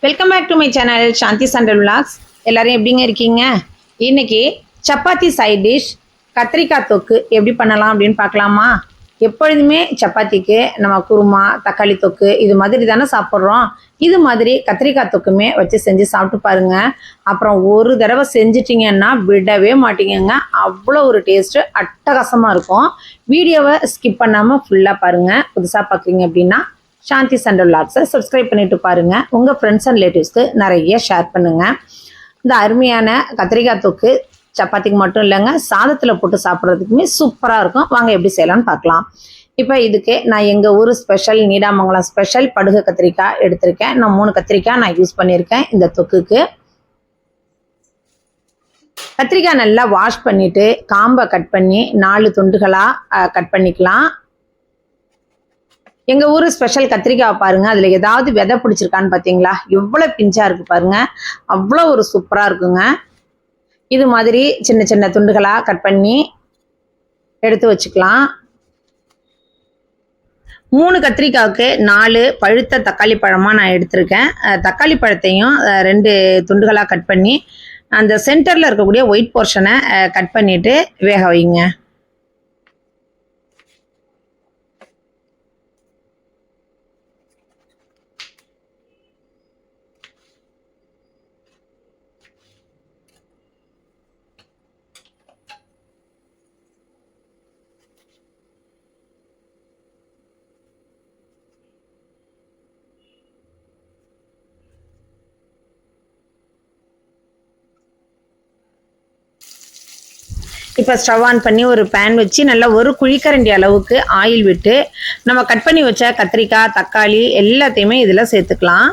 Welcome back to my channel Shanthi Chandal vlogs. எல்லாரும் எப்படிங்க இருக்கீங்க? இன்னைக்கு சப்பாத்தி சைட் டிஷ் கத்திரிக்காய் தொக்கு எப்படி பண்ணலாம் அப்படின்னு பார்க்கலாமா? எப்பொழுதுமே சப்பாத்திக்கு நம்ம குருமா, தக்காளி தொக்கு இது மாதிரி தானே சாப்பிட்றோம். இது மாதிரி கத்திரிக்காய் தொக்குமே வச்சு செஞ்சு சாப்பிட்டு பாருங்க. அப்புறம் ஒரு தடவை செஞ்சிட்டிங்கன்னா விடவே மாட்டீங்கங்க. அவ்வளோ ஒரு டேஸ்ட்டு அட்டகாசமாக இருக்கும். வீடியோவை ஸ்கிப் பண்ணாமல் ஃபுல்லாக பாருங்கள். புதுசாக பார்க்குறீங்க அப்படின்னா சாந்தி சண்டல் விலாக்ஸை சப்ஸ்கிரைப் பண்ணிட்டு பாருங்கள். உங்கள் ஃப்ரெண்ட்ஸ் அண்ட் ரிலேட்டிவ்ஸ்க்கு நிறைய ஷேர் பண்ணுங்கள். இந்த அருமையான கத்திரிக்காய் தொக்கு சப்பாத்திக்கு மட்டும் இல்லைங்க, சாதத்தில் போட்டு சாப்பிட்றதுக்குமே சூப்பராக இருக்கும். வாங்க எப்படி செய்யலாம்னு பார்க்கலாம். இப்போ இதுக்கு நான் எங்கள் ஊர் ஸ்பெஷல் நீடாமங்கலம் ஸ்பெஷல் படுகு கத்திரிக்காய் எடுத்திருக்கேன். நான் 3 கத்திரிக்காய் நான் யூஸ் பண்ணியிருக்கேன் இந்த தொக்குக்கு. கத்திரிக்காய் நல்லா வாஷ் பண்ணிவிட்டு காம்பை கட் பண்ணி 4 துண்டுகளாக கட் பண்ணிக்கலாம். எங்கள் ஊர் ஸ்பெஷல் கத்திரிக்காய் பாருங்கள், அதில் ஏதாவது விதை பிடிச்சிருக்கான்னு பார்த்தீங்களா? எவ்வளோ பிஞ்சாக இருக்குது பாருங்கள். அவ்வளோ ஒரு சூப்பராக இருக்குங்க. இது மாதிரி சின்ன சின்ன துண்டுகளாக கட் பண்ணி எடுத்து வச்சுக்கலாம். 3 கத்திரிக்காய்க்கு 4 பழுத்த தக்காளி பழமாக நான் எடுத்திருக்கேன். தக்காளி பழத்தையும் 2 துண்டுகளாக கட் பண்ணி அந்த சென்டரில் இருக்கக்கூடிய ஒயிட் போர்ஷனை கட் பண்ணிவிட்டு வேக வைங்க. இப்போ ஸ்டவ் ஆன் பண்ணி ஒரு பேன் வச்சு நல்லா ஒரு குழிக்கரண்டி அளவுக்கு ஆயில் விட்டு நம்ம கட் பண்ணி வச்ச கத்திரிக்காய், தக்காளி எல்லாத்தையுமே இதில் சேர்த்துக்கலாம்.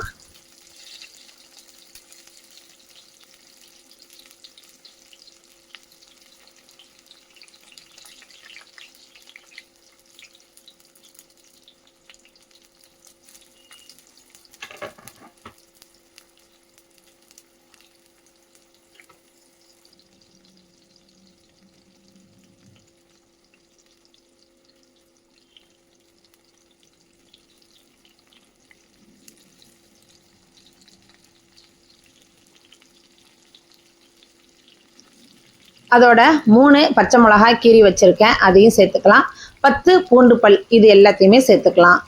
அதோட 3 பச்சை மிளகாய் கீரி வச்சுருக்கேன், அதையும் சேர்த்துக்கலாம். 10 பூண்டு பல் இது எல்லாத்தையுமே சேர்த்துக்கலாம்.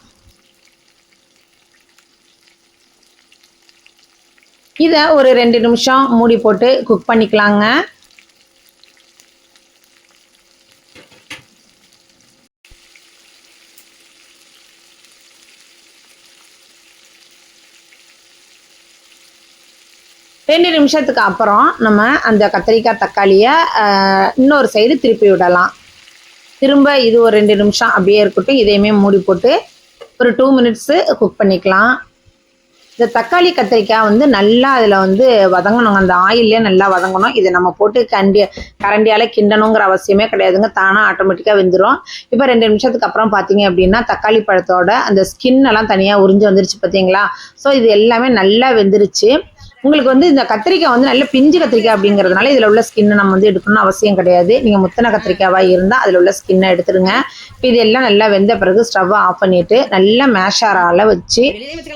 இதை ஒரு 2 நிமிஷம் மூடி போட்டு குக் பண்ணிக்கலாங்க. ரெண்டு நிமிஷத்துக்கு அப்புறம் நம்ம அந்த கத்திரிக்காய் தக்காளியை இன்னொரு சைடு திருப்பி விடலாம். திரும்ப இது ஒரு 2 நிமிஷம் அப்படியே இருக்கட்டும். இதையுமே மூடி போட்டு ஒரு 2 மினிட்ஸு குக் பண்ணிக்கலாம். இந்த தக்காளி கத்திரிக்காய் வந்து நல்லா அதில் வந்து வதங்கணுங்க, அந்த ஆயிலே நல்லா வதங்கணும். இதை நம்ம போட்டு கரண்டியால் கிண்டணுங்கிற அவசியமே கிடையாதுங்க, தானாக ஆட்டோமேட்டிக்காக வெந்துடும். இப்போ 2 நிமிஷத்துக்கு அப்புறம் பார்த்தீங்க அப்படின்னா தக்காளி பழத்தோட அந்த ஸ்கின் எல்லாம் தனியாக உறிஞ்சு வந்துருச்சு பார்த்தீங்களா? ஸோ இது எல்லாமே நல்லா வெந்துருச்சு. உங்களுக்கு வந்து இந்த கத்திரிக்காய் வந்து நல்ல பிஞ்சு கத்திரிக்காய் அப்படிங்கிறதுனால இதில் உள்ள ஸ்கின்னை நம்ம வந்து எடுக்கணும்னு அவசியம் கிடையாது. நீங்கள் முத்தனை கத்திரிக்காவாக இருந்தால் அதில் உள்ள ஸ்கின்னை எடுத்துருங்க. இப்போ இதெல்லாம் நல்லா வெந்த பிறகு ஸ்டவ்வை ஆஃப் பண்ணிவிட்டு நல்லா மேஷாரால் வச்சு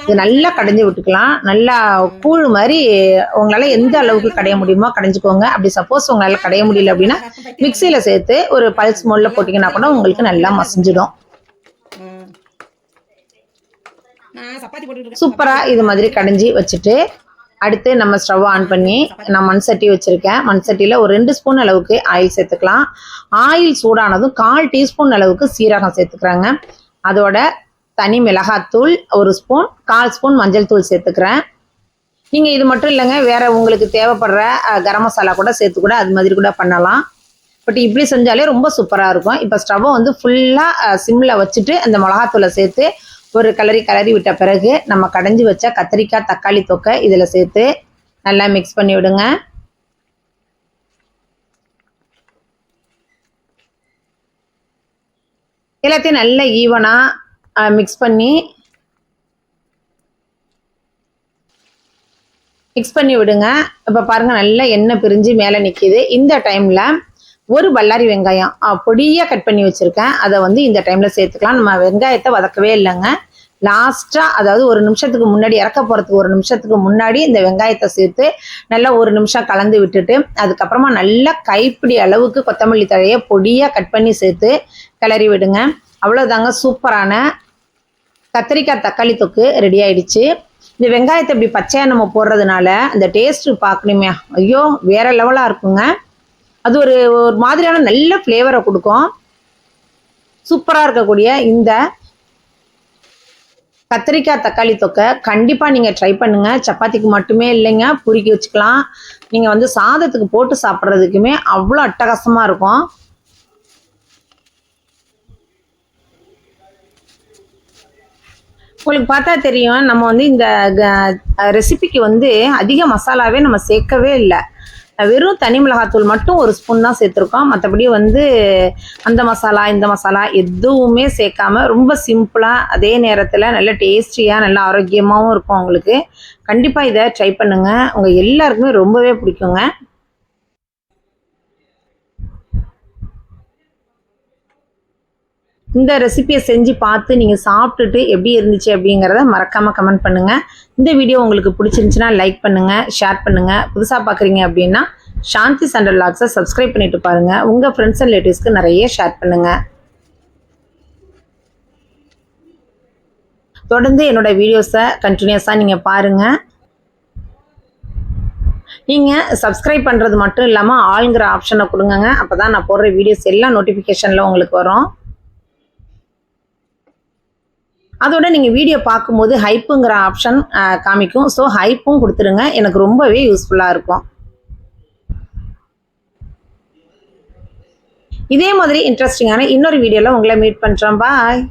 இது நல்லா கடைஞ்சி விட்டுக்கலாம். நல்லா கூழ் மாதிரி உங்களால் எந்த அளவுக்கு கடைய முடியுமோ கடைஞ்சிக்கோங்க. அப்படி சப்போஸ் உங்களால் கடைய முடியல அப்படின்னா மிக்சியில் சேர்த்து ஒரு பல்ஸ் மோடில் போட்டிங்கன்னா கூட உங்களுக்கு நல்லா மசிஞ்சிடும். சூப்பராக இது மாதிரி கடைஞ்சி வச்சுட்டு அடுத்து நம்ம ஸ்டவ் ஆன் பண்ணி நான் மண் சட்டி வச்சுருக்கேன். மண் சட்டியில் ஒரு 2 ஸ்பூன் அளவுக்கு ஆயில் சேர்த்துக்கலாம். ஆயில் சூடானதும் 1/4 டீஸ்பூன் அளவுக்கு சீரகம் சேர்த்துக்கிறாங்க. அதோட தனி மிளகாத்தூள் 1 ஸ்பூன், 1/4 ஸ்பூன் மஞ்சள் தூள் சேர்த்துக்கிறேன். நீங்கள் இது மட்டும் இல்லைங்க, வேறு உங்களுக்கு தேவைப்படுற கரம் மசாலா கூட சேர்த்து கூட அது மாதிரி கூட பண்ணலாம். பட் இப்படி செஞ்சாலே ரொம்ப சூப்பராக இருக்கும். இப்போ ஸ்டவ்வை வந்து ஃபுல்லாக சிம்மில் வச்சுட்டு அந்த மிளகாத்தூளை சேர்த்து ஒரு கிளறி விட்ட பிறகு நம்ம கடைஞ்சி வச்ச கத்திரிக்காய் தக்காளி தொக்கை இதில் சேர்த்து நல்லா மிக்ஸ் பண்ணி விடுங்க. எல்லாத்தையும் நல்லா ஈவனாக மிக்ஸ் பண்ணி விடுங்க. இப்போ பாருங்கள் நல்லா எண்ணெய் பிரிஞ்சு மேலே நிற்கிது. இந்த டைமில் ஒரு பல்லாரி வெங்காயம் பொடியாக கட் பண்ணி வச்சுருக்கேன், அதை வந்து இந்த டைமில் சேர்த்துக்கலாம். நம்ம வெங்காயத்தை வதக்கவே இல்லைங்க, லாஸ்ட்டாக அதாவது ஒரு நிமிஷத்துக்கு முன்னாடி இறக்க போகிறதுக்கு ஒரு நிமிஷத்துக்கு முன்னாடி இந்த வெங்காயத்தை சேர்த்து நல்லா ஒரு நிமிஷம் கலந்து விட்டுட்டு அதுக்கப்புறமா நல்லா கைப்பிடி அளவுக்கு கொத்தமல்லி தழையை பொடியாக கட் பண்ணி சேர்த்து கிளறி விடுங்க. அவ்வளோதாங்க, சூப்பரான கத்திரிக்காய் தக்காளி தொக்கு ரெடி ஆயிடுச்சு. இந்த வெங்காயத்தை இப்படி பச்சையாக நம்ம போடுறதுனால அந்த டேஸ்ட்டு பார்க்கணுமே, ஐயோ வேற லெவலாக இருக்குங்க. அது ஒரு மாதிரியான நல்ல ஃப்ளேவரை கொடுக்கும். சூப்பராக இருக்கக்கூடிய இந்த கத்திரிக்காய் தக்காளி தொக்கை கண்டிப்பாக நீங்கள் ட்ரை பண்ணுங்கள். சப்பாத்திக்கு மட்டுமே இல்லைங்க, பூரிக்கு வச்சுக்கலாம். நீங்கள் வந்து சாதத்துக்கு போட்டு சாப்பிட்றதுக்குமே அவ்வளோ அட்டகாசமாக இருக்கும். உங்களுக்கு பார்த்தா தெரியும், நம்ம வந்து இந்த ரெசிபிக்கு வந்து அதிக மசாலாவே நம்ம சேர்க்கவே இல்லை. வெறும் தனி மிளகாத்தூள் மட்டும் ஒரு ஸ்பூன் தான் சேர்த்துருக்கோம். மற்றபடி வந்து அந்த மசாலா இந்த மசாலா எதுவுமே சேர்க்காம ரொம்ப சிம்பிளாக, அதே நேரத்தில் நல்ல டேஸ்டியாக நல்ல ஆரோக்கியமாகவும் இருக்கும். உங்களுக்கு கண்டிப்பாக இதை ட்ரை பண்ணுங்கள், உங்கள் எல்லாருக்குமே ரொம்பவே பிடிக்குங்க. இந்த ரெசிபியை செஞ்சு பார்த்து நீங்கள் சாப்பிட்டுட்டு எப்படி இருந்துச்சு அப்படிங்கிறத மறக்காமல் கமெண்ட் பண்ணுங்கள். இந்த வீடியோ உங்களுக்கு பிடிச்சிருந்துச்சுன்னா லைக் பண்ணுங்கள், ஷேர் பண்ணுங்கள். புதுசாக பார்க்குறீங்க அப்படின்னா சாந்தி சண்டல் வ்ளாக்ஸை சப்ஸ்கிரைப் பண்ணிட்டு பாருங்கள். உங்கள் ஃப்ரெண்ட்ஸ் அண்ட் ரிலேட்டிவ்ஸ்க்கு நிறைய ஷேர் பண்ணுங்கள். தொடர்ந்து என்னோட வீடியோஸை கண்டினியூஸாக நீங்கள் பாருங்கள். நீங்கள் சப்ஸ்கிரைப் பண்ணுறது மட்டும் இல்லாமல் ஆளுங்கிற ஆப்ஷனை கொடுங்க. அப்போ தான் நான் போடுற வீடியோஸ் எல்லாம் நோட்டிஃபிகேஷனில் உங்களுக்கு வரும். அதோட நீங்கள் வீடியோ பார்க்கும்போது ஹைப்புங்கிற ஆப்ஷன் காமிக்கும். ஸோ ஹைப்பும் கொடுத்துருங்க, எனக்கு ரொம்பவே யூஸ்ஃபுல்லாக இருக்கும். இதே மாதிரி இன்ட்ரெஸ்டிங்கான இன்னொரு வீடியோவில் உங்களை மீட் பண்ணுறேன். பாய்.